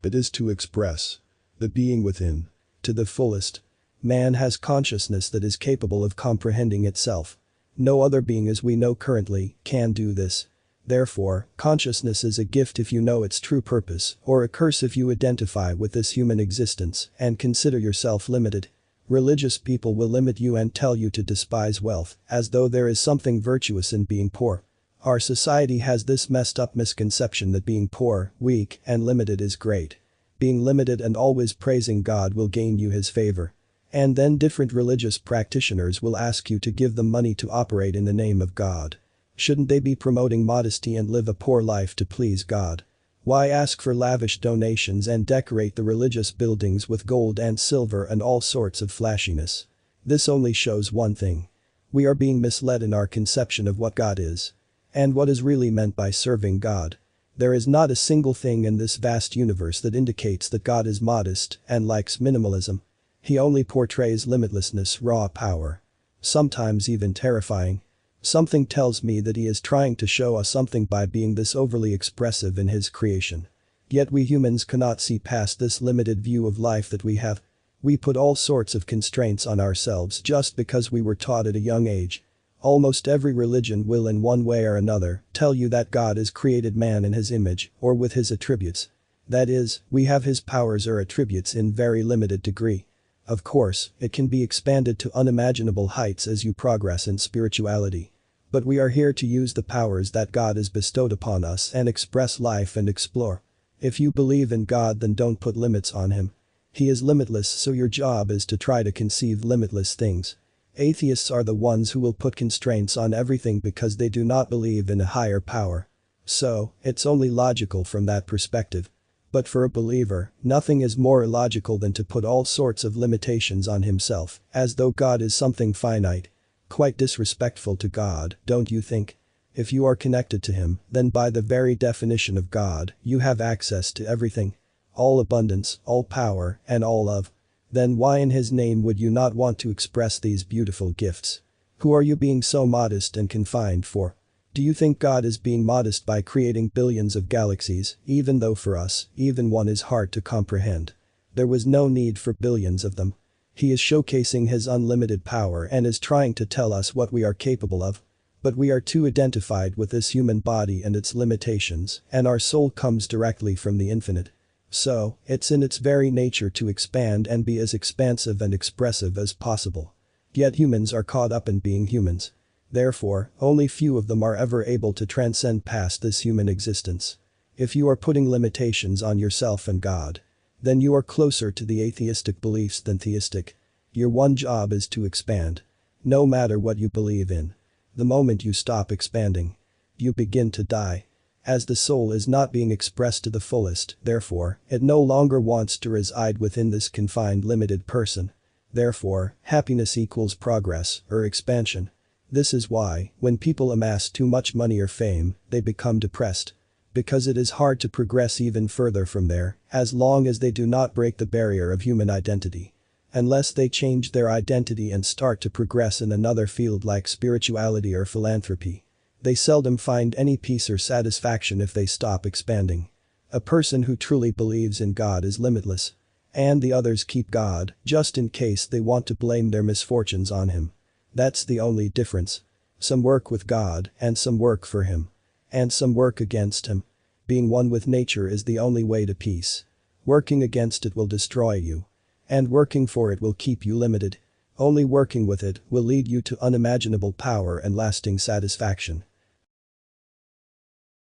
It is to express the being within to the fullest. Man has consciousness that is capable of comprehending itself. No other being as we know currently can do this. Therefore, consciousness is a gift if you know its true purpose, or a curse if you identify with this human existence and consider yourself limited. Religious people will limit you and tell you to despise wealth, as though there is something virtuous in being poor. Our society has this messed up misconception that being poor, weak, and limited is great. Being limited and always praising God will gain you his favor. And then different religious practitioners will ask you to give them money to operate in the name of God. Shouldn't they be promoting modesty and live a poor life to please God? Why ask for lavish donations and decorate the religious buildings with gold and silver and all sorts of flashiness? This only shows one thing. We are being misled in our conception of what God is. And what is really meant by serving God. There is not a single thing in this vast universe that indicates that God is modest and likes minimalism. He only portrays limitlessness, raw power. Sometimes even terrifying. Something tells me that he is trying to show us something by being this overly expressive in his creation. Yet we humans cannot see past this limited view of life that we have. We put all sorts of constraints on ourselves just because we were taught at a young age. Almost every religion will in one way or another tell you that God has created man in his image or with his attributes. That is, we have his powers or attributes in very limited degree. Of course, it can be expanded to unimaginable heights as you progress in spirituality. But we are here to use the powers that God has bestowed upon us and express life and explore. If you believe in God, then don't put limits on him. He is limitless, so your job is to try to conceive limitless things. Atheists are the ones who will put constraints on everything because they do not believe in a higher power. So, it's only logical from that perspective. But for a believer, nothing is more illogical than to put all sorts of limitations on himself, as though God is something finite. Quite disrespectful to God, don't you think? If you are connected to him, then by the very definition of God, you have access to everything. All abundance, all power, and all love. Then why in his name would you not want to express these beautiful gifts? Who are you being so modest and confined for? Do you think God is being modest by creating billions of galaxies, even though for us, even one is hard to comprehend? There was no need for billions of them. He is showcasing his unlimited power and is trying to tell us what we are capable of. But we are too identified with this human body and its limitations, and our soul comes directly from the infinite. So, it's in its very nature to expand and be as expansive and expressive as possible. Yet humans are caught up in being humans. Therefore, only few of them are ever able to transcend past this human existence. If you are putting limitations on yourself and God, then you are closer to the atheistic beliefs than theistic. Your one job is to expand. No matter what you believe in. The moment you stop expanding, you begin to die. As the soul is not being expressed to the fullest, therefore, it no longer wants to reside within this confined limited person. Therefore, happiness equals progress or expansion. This is why, when people amass too much money or fame, they become depressed. Because it is hard to progress even further from there, as long as they do not break the barrier of human identity. Unless they change their identity and start to progress in another field like spirituality or philanthropy. They seldom find any peace or satisfaction if they stop expanding. A person who truly believes in God is limitless. And the others keep God, just in case they want to blame their misfortunes on him. That's the only difference. Some work with God, and some work for him. And some work against him. Being one with nature is the only way to peace. Working against it will destroy you. And working for it will keep you limited. Only working with it will lead you to unimaginable power and lasting satisfaction.